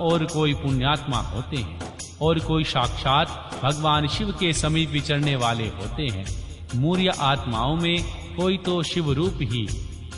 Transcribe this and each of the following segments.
और कोई पुण्यात्मा होते हैं और कोई साक्षात भगवान शिव के समीप विचरने वाले होते हैं। मूर्य आत्माओं में कोई तो शिव रूप ही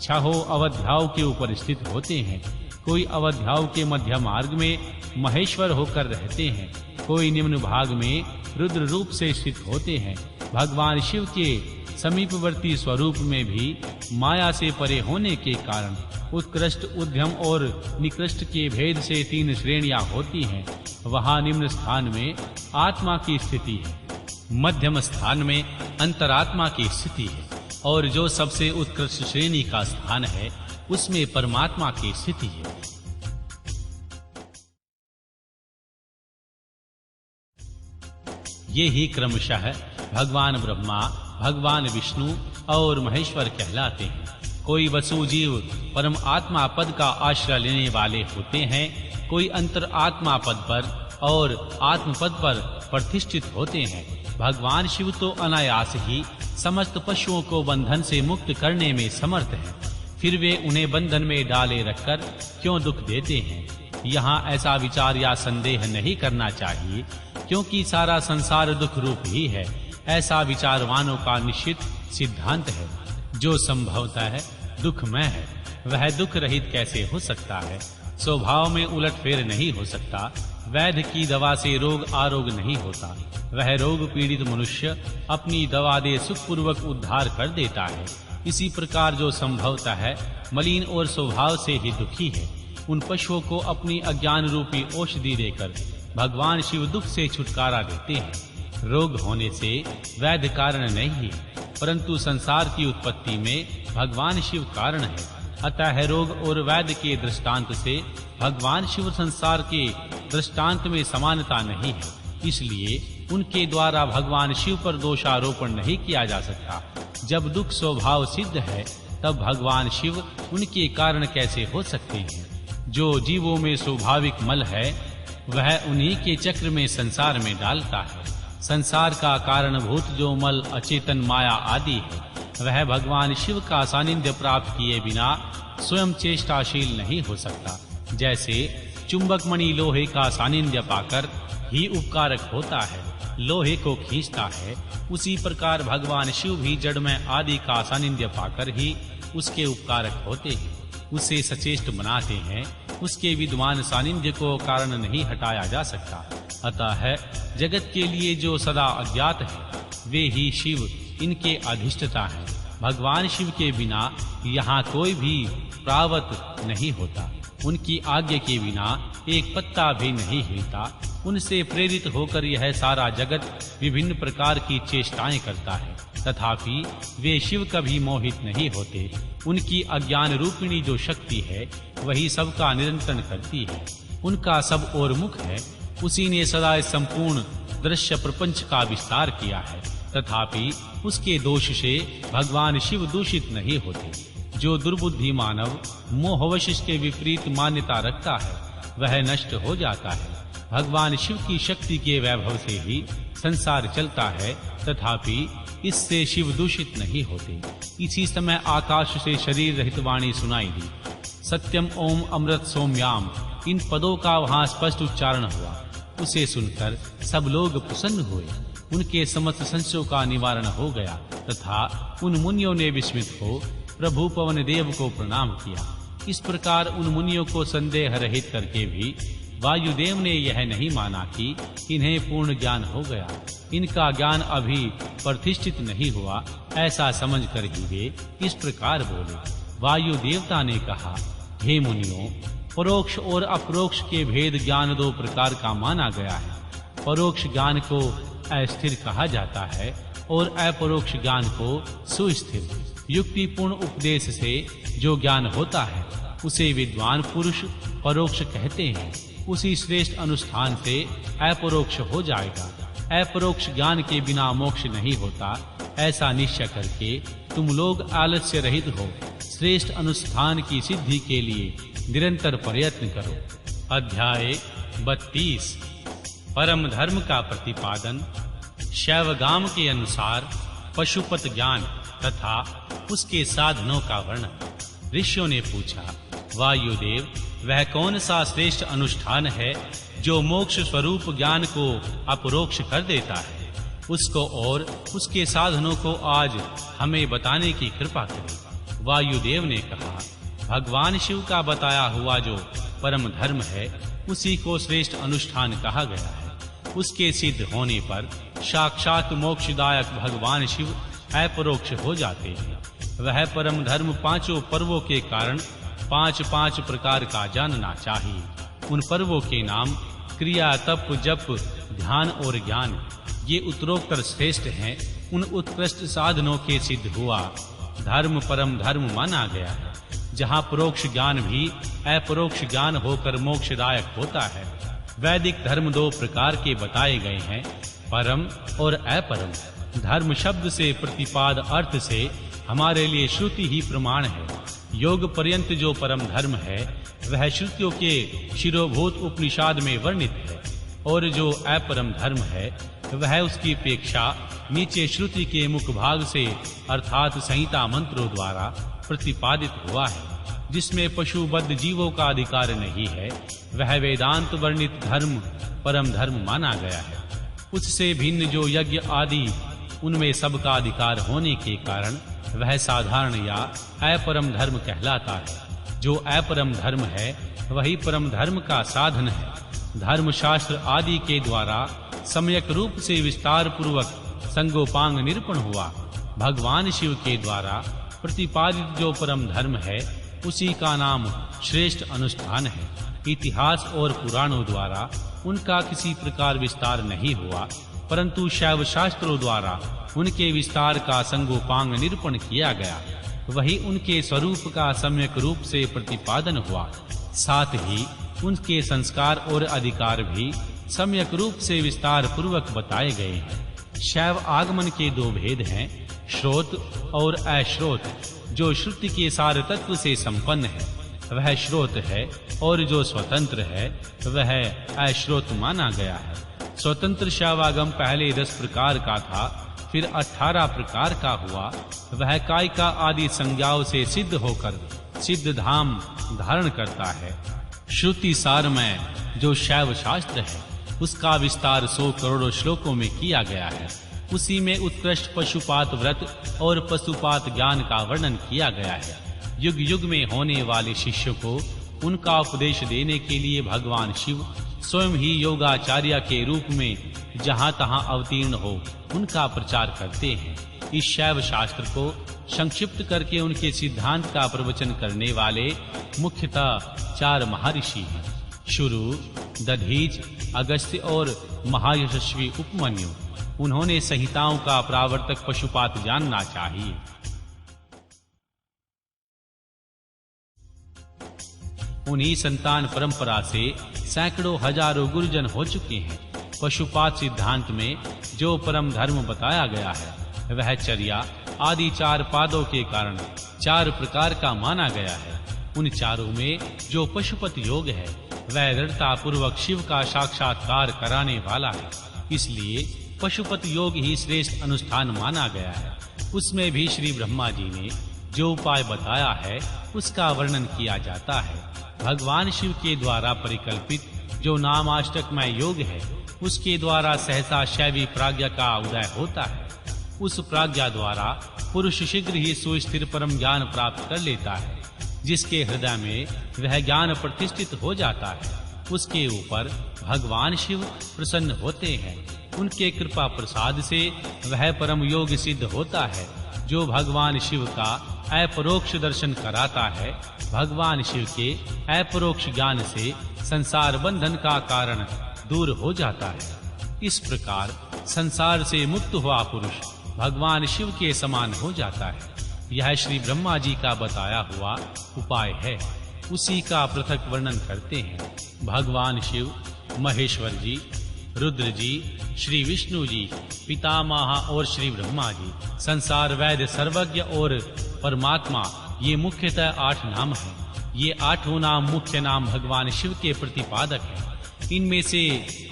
छहों अवध्याओं के ऊपर स्थित होते हैं, कोई अवध्याओं के मध्य मार्ग में महेश्वर होकर रहते हैं, कोई निम्न भाग में रुद्र रूप से स्थित होते हैं। भगवान शिव के समीपवर्ती स्वरूप में भी माया से परे होने के कारण उत्कृष्ट, उद्यम और निकृष्ट के भेद से 3 श्रेणियां होती हैं। वहां निम्न स्थान में आत्मा की स्थिति है, मध्यम स्थान में अंतरात्मा की स्थिति है और जो सबसे उत्कृष्ट श्रेणी का स्थान है उसमें परमात्मा की स्थिति है। ये ही क्रमशः भगवान ब्रह्मा, भगवान विष्णु और महेश्वर कहलाते हैं। कोई वसु जीव परम आत्मा पद का आश्रय लेने वाले होते हैं, कोई अंतर आत्मा पद पर और आत्म पद पर प्रतिष्ठित होते हैं। भगवान शिव तो अनायास ही समस्त पशुओं को बंधन से मुक्त करने में समर्थ हैं, फिर वे उन्हें बंधन में डाले रखकर क्यों दुख देते हैं? यहाँ ऐसा विचार या संदेह नहीं करना चाहिए, क्योंकि सारा संसार दुख रूप ही है। ऐसा विचारवानों का निश्चित सिद्धांत है। जो संभवतः है दुखमय है, वह दुख रहित कैसे हो सकता है? स्वभाव में उलटफेर नहीं हो सकता। वैद्य की दवा से रोग आरोग नहीं होता। वह रोग पीड़ित मनुष्य अपनी दवा दे सुखपूर्वक उद्धार कर देता है। इसी प्रकार जो संभवतः है मलिन और स्वभाव से ही दुखी है, उन पशुओं को अपनी अज्ञान रूपी औषधि देकर भगवान शिव दुख से छुटकारा देते हैं। रोग होने से वैद्य कारण नहीं है, परंतु संसार की उत्पत्ति में भगवान शिव कारण है। अतः रोग और वैद्य के दृष्टांत से भगवान शिव संसार के दृष्टांत में समानता नहीं है, इसलिए उनके द्वारा भगवान शिव पर दोषारोपण नहीं किया जा सकता। जब दुख स्वभाव सिद्ध है, तब भगवान शिव उनके कारण कैसे हो सकते हैं? जो जीवों में स्वाभाविक मल है, वह उन्हीं के चक्र में संसार में डालता है। संसार का कारणभूत जो मल अचेतन माया आदि है, वह भगवान शिव का सानिध्य प्राप्त किए बिना स्वयं चेष्टाशील नहीं हो सकता। जैसे चुंबक मणि लोहे का सानिध्य पाकर ही उपकारक होता है, लोहे को खींचता है, उसी प्रकार भगवान शिव भी जड़ में आदि का सानिध्य पाकर ही उसके उपकारक होते हैं, उसे सचेष्ट बनाते हैं। उसके विद्वान सानिध्य को कारण नहीं हटाया जा सकता। अतः है जगत के लिए जो सदा अज्ञात है, वे ही शिव इनके अधिष्ठता हैं। भगवान शिव के बिना यहाँ कोई भी प्रावत नहीं होता। उनकी आज्ञा के बिना एक पत्ता भी नहीं हिलता। उनसे प्रेरित होकर यह सारा जगत विभिन्न प्रकार की चेष्टाएं करता है, तथापि वे शिव कभी मोहित नहीं होते। उनकी अज्ञान रूपिणी जो शक्ति है, वही सबका नियंत्रण करती है। उनका सब और मुख है, उसी ने सदा संपूर्ण दृश्य प्रपंच का विस्तार किया है, तथापि उसके दोष से भगवान शिव दूषित नहीं होते। जो दुर्बुद्धि मानव मोहवश के विपरीत मान्यता रखता है, वह नष्ट हो जाता है। भगवान शिव की शक्ति के वैभव से ही संसार चलता है, तथापि इससे शिव दूषित नहीं होते। इसी समय आकाश से शरीर रहित वाणी सुनाई दी। सत्यम ओम अमृत सोम्याम, इन पदों का वहां स्पष्ट उच्चारण हुआ। उसे सुनकर सब लोग प्रसन्न हुए। उनके समस्त संशयों का निवारण हो गया तथा उन मुनियों ने विस्मित हो प्रभु पवन देव को प्रणाम किया। इस प्रकार उन मुनियों को संदेह रहित करके भी वायुदेव ने यह नहीं माना कि इन्हें पूर्ण ज्ञान हो गया, इनका ज्ञान अभी प्रतिष्ठित नहीं हुआ, ऐसा समझकर ही वे इस प्रकार बोले। वायु देवता ने कहा, हे मुनियों, परोक्ष और अपरोक्ष के भेद ज्ञान 2 प्रकार का माना गया है। परोक्ष ज्ञान को अस्थिर कहा जाता है और अपरोक्ष ज्ञान को सुस्थिर। युक्तिपूर्ण उपदेश से जो ज्ञान होता है, उसे विद्वान पुरुष परोक्ष कहते हैं। उसी श्रेष्ठ अनुष्ठान से अपरोक्ष हो जाएगा। अपरोक्ष ज्ञान के बिना मोक्ष नहीं होता, ऐसा निश्चय करके तुम लोग आलस्य रहित हो श्रेष्ठ अनुष्ठान की सिद्धि के लिए निरंतर प्रयत्न करो। अध्याय 32 परम धर्म का प्रतिपादन। शैवगाम के अनुसार पशुपत ज्ञान तथा उसके साधनों का वर्णन। ऋषियों ने पूछा, वायुदेव, वह कौन सा श्रेष्ठ अनुष्ठान है जो मोक्ष स्वरूप ज्ञान को अपरोक्ष कर देता है? उसको और उसके साधनों को आज हमें बताने की कृपा करें। वायुदेव ने कहा, भगवान शिव का बताया हुआ जो परम धर्म है उसी को श्रेष्ठ अनुष्ठान कहा गया है। उसके सिद्ध होने पर साक्षात मोक्षदायक भगवान शिव अपरोक्ष हो जाते हैं। वह परम धर्म पांचों पर्वों के कारण पांच प्रकार का जानना चाहिए। उन पर्वों के नाम क्रिया, तप, जप, ध्यान और ज्ञान ये उत्तरोत्तर श्रेष्ठ हैं। उन उत्कृष्ट साधनों के सिद्ध हुआ धर्म परम धर्म माना गया है, जहाँ परोक्ष ज्ञान भी अपरोक्ष ज्ञान होकर मोक्षदायक होता है। वैदिक धर्म दो प्रकार के बताए गए हैं, परम और अपरम। धर्म शब्द से प्रतिपाद अर्थ से हमारे लिए श्रुति ही प्रमाण है। योग पर्यंत जो परम धर्म है वह श्रुतियों के शिरोभूत उपनिषद में वर्णित है, और जो अपरम धर्म है वह उसकी अपेक्षा नीचे श्रुति के मुख भाग से अर्थात संहिता मंत्रों द्वारा प्रतिपादित हुआ है, जिसमें पशुबद्ध जीवों का अधिकार नहीं है। वह वेदांत वर्णित धर्म परम धर्म माना गया है। उससे भिन्न जो यज्ञ आदि उनमें सबका अधिकार होने के कारण वह साधारण या अपरम धर्म कहलाता है। जो अपरम धर्म है वही परम धर्म का साधन है। धर्म शास्त्र आदि के द्वारा सम्यक रूप से विस्तार पूर्वक संगोपांग निरूपण हुआ। भगवान शिव के द्वारा प्रतिपादित जो परम धर्म है उसी का नाम श्रेष्ठ अनुष्ठान है। इतिहास और पुराणों द्वारा उनका किसी प्रकार विस्तार नहीं हुआ, परंतु शैव शास्त्रों द्वारा उनके विस्तार का संगोपांग निरूपण किया गया। वही उनके स्वरूप का सम्यक रूप से प्रतिपादन हुआ। साथ ही उनके संस्कार और अधिकार भी सम्यक रूप से विस्तार पूर्वक बताए गए हैं। शैव आगमन के दो भेद हैं, श्रोत और अश्रोत। जो श्रुति के सार तत्व से संपन्न है वह श्रोत है, और जो स्वतंत्र है वह अश्रोत माना गया है। स्वतंत्र शैवागम पहले 10 प्रकार का था, फिर 18 प्रकार का हुआ। वह कायिका आदि संज्ञाओं से सिद्ध होकर सिद्ध धाम धारण करता है। श्रुति सार में जो शैव शास्त्र है उसका विस्तार 100 करोड़ श्लोकों में किया गया है। उसी में उत्कृष्ट पशुपात व्रत और पशुपात ज्ञान का वर्णन किया गया है। युग युग में होने वाले शिष्यों को उनका उपदेश देने के लिए भगवान शिव स्वयं ही योगाचार्य के रूप में जहाँ तहाँ अवतीर्ण हो उनका प्रचार करते हैं। इस शैव शास्त्र को संक्षिप्त करके उनके सिद्धांत का प्रवचन करने वाले मुख्यतः 4 महर्षि हैं, शुरु, दधीच, अगस्त्य और महायशस्वी उपमन्यु। उन्होंने संहिताओं का प्रावर्तक पशुपात जानना चाहिए। उन्हीं संतान परंपरा से सैकड़ों हजारों गुरुजन हो चुके हैं। पशुपात सिद्धांत में जो परम धर्म बताया गया है वह चर्या आदि 4 पादों के कारण 4 प्रकार का माना गया है। उन चारों में जो पशुपत योग है वह दृढ़ता पूर्वक शिव का साक्षात्कार कराने वाला है, इसलिए पशुपत योग ही श्रेष्ठ अनुष्ठान माना गया है। उसमें भी श्री ब्रह्मा जी ने जो उपाय बताया है उसका वर्णन किया जाता है। भगवान शिव के द्वारा परिकल्पित जो नामाष्टकमय योग है उसके द्वारा सहसा शैवी प्राज्ञा का उदय होता है। उस प्राज्ञा द्वारा पुरुष शीघ्र ही सुस्थिर परम ज्ञान प्राप्त कर लेता है, जिसके हृदय में वह ज्ञान प्रतिष्ठित हो जाता है। उसके ऊपर भगवान शिव प्रसन्न होते हैं। उनके कृपा प्रसाद से वह परम योग सिद्ध होता है जो भगवान शिव का अपरोक्ष दर्शन कराता है। भगवान शिव के अपरोक्ष ज्ञान से संसार बंधन का कारण दूर हो जाता है। इस प्रकार संसार से मुक्त हुआ पुरुष भगवान शिव के समान हो जाता है। यह श्री ब्रह्मा जी का बताया हुआ उपाय है, उसी का पृथक वर्णन करते हैं। भगवान शिव, महेश्वर जी, रुद्र जी, श्री विष्णु जी, पितामह और श्री ब्रह्मा जी, संसार वैद्य, सर्वज्ञ और परमात्मा, ये मुख्यतः 8 नाम हैं। ये 8 नाम मुख्य नाम भगवान शिव के प्रतिपादक हैं। इनमें से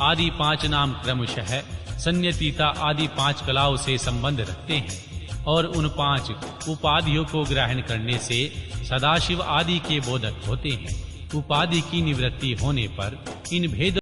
आदि 5 नाम क्रमशः संयतिता आदि 5 कलाओं से संबंध रखते हैं और उन 5 उपाधियों को ग्रहण करने से सदाशिव आदि के बोधक होते हैं। उपाधि की निवृत्ति होने पर इन भेद